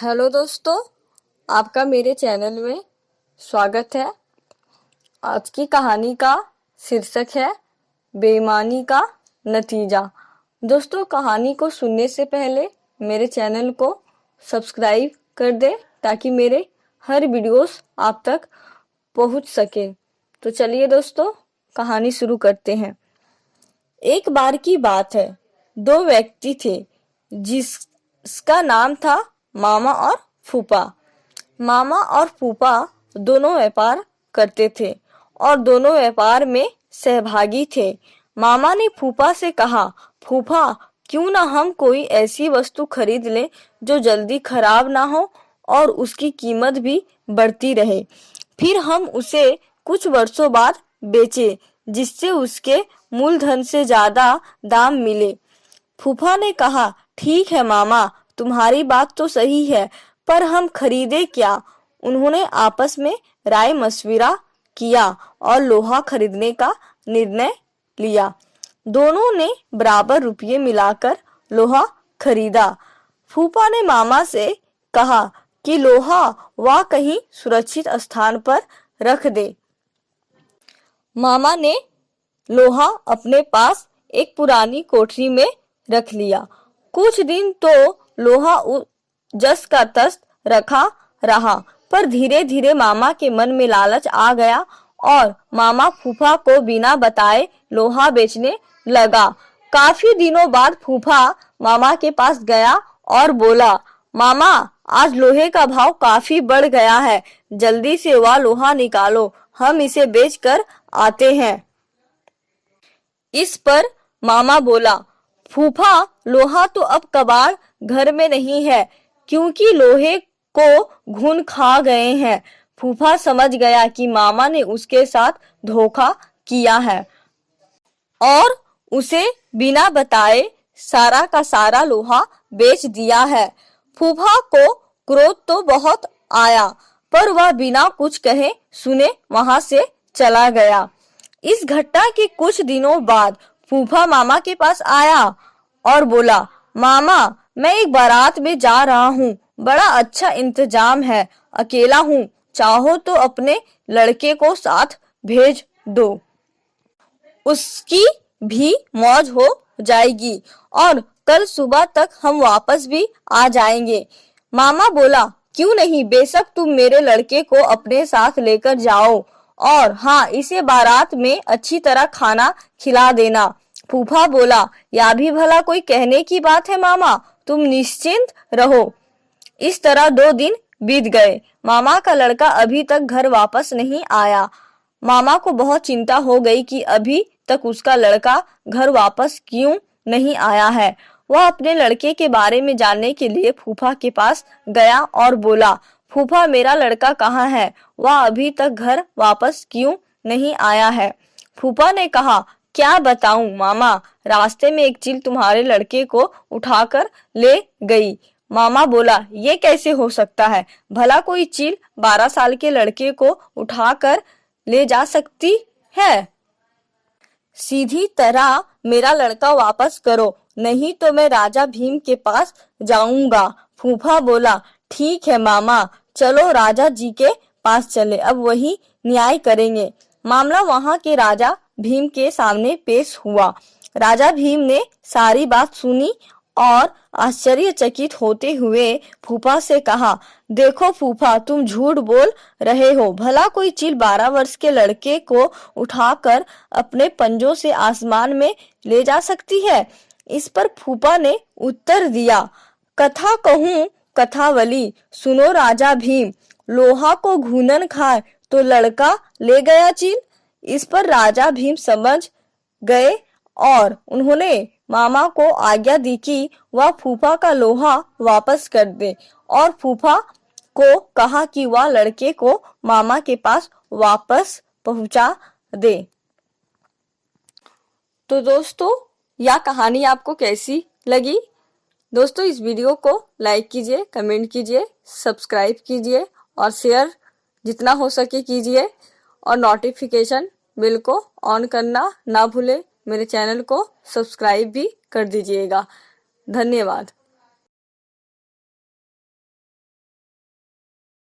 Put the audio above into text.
Hello दोस्तों, आपका मेरे चैनल में स्वागत है। आज की कहानी का शीर्षक है बेईमानी का नतीजा। दोस्तों, कहानी को सुनने से पहले मेरे चैनल को सब्सक्राइब कर दें ताकि मेरे हर वीडियोस आप तक पहुंच सके। तो चलिए दोस्तों, कहानी शुरू करते हैं। एक बार की बात है, दो व्यक्ति थे जिसका नाम था मामा और फूफा। मामा और फूफा दोनों व्यापार करते थे और दोनों व्यापार में सहभागी थे। मामा ने फूफा से कहा, फूफा, क्यों ना हम कोई ऐसी वस्तु खरीद लें जो जल्दी खराब ना हो और उसकी कीमत भी बढ़ती रहे। फिर हम उसे कुछ वर्षों बाद बेचें, जिससे उसके मूलधन से ज्यादा दाम मिले। फूफा ने कहा, ठीक है मामा, तुम्हारी बात तो सही है, पर हम खरीदे क्या? उन्होंने आपस में राय मशविरा किया और लोहा खरीदने का निर्णय लिया। दोनों ने बराबर रुपये मिलाकर लोहा खरीदा। फूफा ने मामा से कहा कि लोहा वह कहीं सुरक्षित स्थान पर रख दे। मामा ने लोहा अपने पास एक पुरानी कोठरी में रख लिया। कुछ दिन तो लोहा जस का तस रखा रहा, पर धीरे धीरे मामा के मन में लालच आ गया और मामा फूफा को बिना बताए लोहा बेचने लगा। काफी दिनों बाद फूफा मामा के पास गया और बोला, मामा, आज लोहे का भाव काफी बढ़ गया है, जल्दी से वह लोहा निकालो, हम इसे बेचकर आते हैं। इस पर मामा बोला, फूफा, लोहा तो अब कबाड़ घर में नहीं है, क्योंकि लोहे को घुन खा गए हैं। फूफा समझ गया कि मामा ने उसके साथ धोखा किया है और उसे बिना बताए सारा का सारा लोहा बेच दिया है। फूफा को क्रोध तो बहुत आया, पर वह बिना कुछ कहे सुने वहां से चला गया। इस घटना के कुछ दिनों बाद फूफा मामा के पास आया और बोला, मामा, मैं एक बारात में जा रहा हूँ, बड़ा अच्छा इंतजाम है, अकेला हूँ, चाहो तो अपने लड़के को साथ भेज दो, उसकी भी मौज हो जाएगी और कल सुबह तक हम वापस भी आ जाएंगे। मामा बोला, क्यों नहीं, बेशक तुम मेरे लड़के को अपने साथ लेकर जाओ, और हाँ, इसे बारात में अच्छी तरह खाना खिला देना। फूफा बोला, यह भी भला कोई कहने की बात है मामा, तुम निश्चिंत रहो। इस तरह 2 दिन बीत गए। मामा का लड़का अभी तक घर वापस नहीं आया। मामा को बहुत चिंता हो गई कि अभी तक उसका लड़का घर वापस क्यों नहीं आया है। वह अपने लड़के के बारे में जानने के लिए फूफा के पास गया और बोला, फूफा, मेरा लड़का कहाँ है? वह अभी तक घर वापस क्यों नहीं आया है? फूफा ने कहा, क्या बताऊं मामा, रास्ते में एक चील तुम्हारे लड़के को उठाकर ले गई। मामा बोला, ये कैसे हो सकता है? भला कोई चील 12 साल के लड़के को उठाकर ले जा सकती है? सीधी तरह मेरा लड़का वापस करो, नहीं तो मैं राजा भीम के पास जाऊंगा। फूफा बोला, ठीक है मामा, चलो राजा जी के पास चले, अब वही न्याय करेंगे। मामला वहां के राजा भीम के सामने पेश हुआ। राजा भीम ने सारी बात सुनी और आश्चर्यचकित होते हुए फूफा से कहा, देखो फूफा, तुम झूठ बोल रहे हो, भला कोई चील 12 वर्ष के लड़के को उठाकर अपने पंजों से आसमान में ले जा सकती है? इस पर फूफा ने उत्तर दिया, कथा कहूँ कथावली, सुनो राजा भीम, लोहा को घूनन खाए तो लड़का ले गया चील। इस पर राजा भीम समझ गए और उन्होंने मामा को आज्ञा दी कि वह फूफा का लोहा वापस कर दे और फूफा को कहा कि वह लड़के को मामा के पास वापस पहुंचा दे। तो दोस्तों, यह कहानी आपको कैसी लगी? दोस्तों, इस वीडियो को लाइक कीजिए, कमेंट कीजिए, सब्सक्राइब कीजिए और शेयर जितना हो सके कीजिए और नोटिफिकेशन बेल को ऑन करना ना भूले। मेरे चैनल को सब्सक्राइब भी कर दीजिएगा। धन्यवाद।